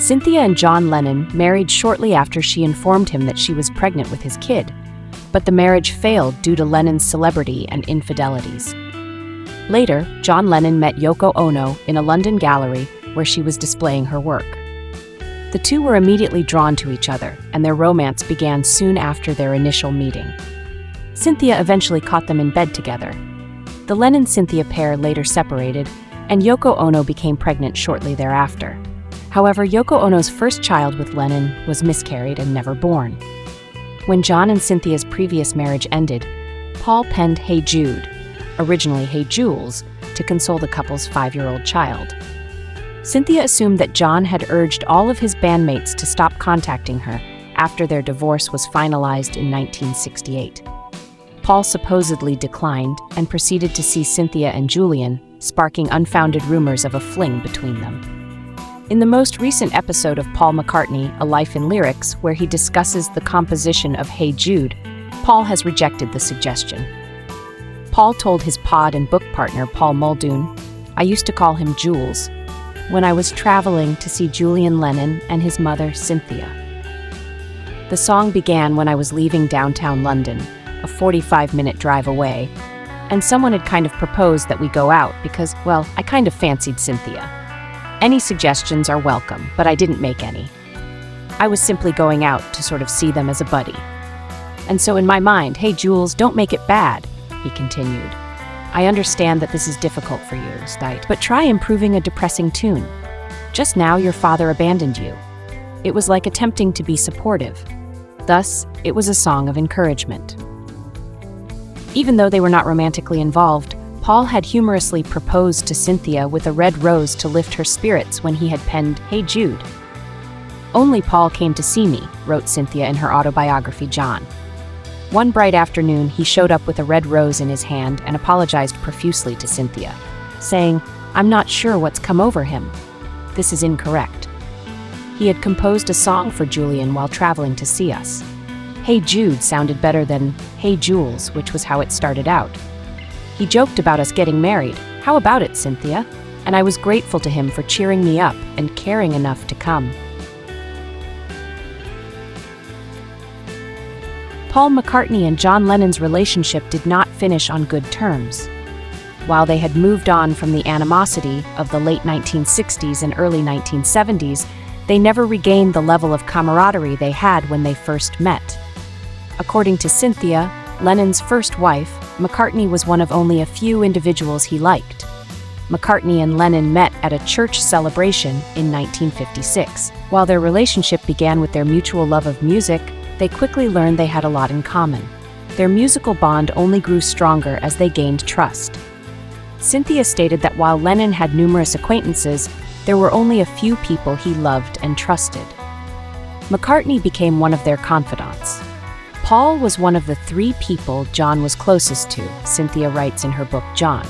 Cynthia and John Lennon married shortly after she informed him that she was pregnant with his kid, but the marriage failed due to Lennon's celebrity and infidelities. Later, John Lennon met Yoko Ono in a London gallery where she was displaying her work. The two were immediately drawn to each other, and their romance began soon after their initial meeting. Cynthia eventually caught them in bed together. The Lennon-Cynthia pair later separated, and Yoko Ono became pregnant shortly thereafter. However, Yoko Ono's first child with Lennon was miscarried and never born. When John and Cynthia's previous marriage ended, Paul penned Hey Jude, originally Hey Jules, to console the couple's 5-year-old child. Cynthia assumed that John had urged all of his bandmates to stop contacting her after their divorce was finalized in 1968. Paul supposedly declined and proceeded to see Cynthia and Julian, sparking unfounded rumors of a fling between them. In the most recent episode of Paul McCartney, A Life in Lyrics, where he discusses the composition of Hey Jude, Paul has rejected the suggestion. Paul told his pod and book partner Paul Muldoon, "I used to call him Jules, when I was traveling to see Julian Lennon and his mother Cynthia. The song began when I was leaving downtown London, a 45-minute drive away, and someone had kind of proposed that we go out because, well, I kind of fancied Cynthia. Any suggestions are welcome, but I didn't make any. I was simply going out to sort of see them as a buddy. And so in my mind, hey Jules, don't make it bad," he continued. "I understand that this is difficult for you, but try improving a depressing tune. Just now your father abandoned you." It was like attempting to be supportive. Thus, it was a song of encouragement. Even though they were not romantically involved, Paul had humorously proposed to Cynthia with a red rose to lift her spirits when he had penned Hey Jude. "Only Paul came to see me," wrote Cynthia in her autobiography John. One bright afternoon, he showed up with a red rose in his hand and apologized profusely to Cynthia, saying, "I'm not sure what's come over him. This is incorrect." He had composed a song for Julian while traveling to see us. Hey Jude sounded better than Hey Jules, which was how it started out. He joked about us getting married. "How about it, Cynthia?" And I was grateful to him for cheering me up and caring enough to come. Paul McCartney and John Lennon's relationship did not finish on good terms. While they had moved on from the animosity of the late 1960s and early 1970s, they never regained the level of camaraderie they had when they first met. According to Cynthia, Lennon's first wife, McCartney was one of only a few individuals he liked. McCartney and Lennon met at a church celebration in 1956. While their relationship began with their mutual love of music, they quickly learned they had a lot in common. Their musical bond only grew stronger as they gained trust. Cynthia stated that while Lennon had numerous acquaintances, there were only a few people he loved and trusted. McCartney became one of their confidants. Paul was one of the 3 people John was closest to, Cynthia writes in her book John.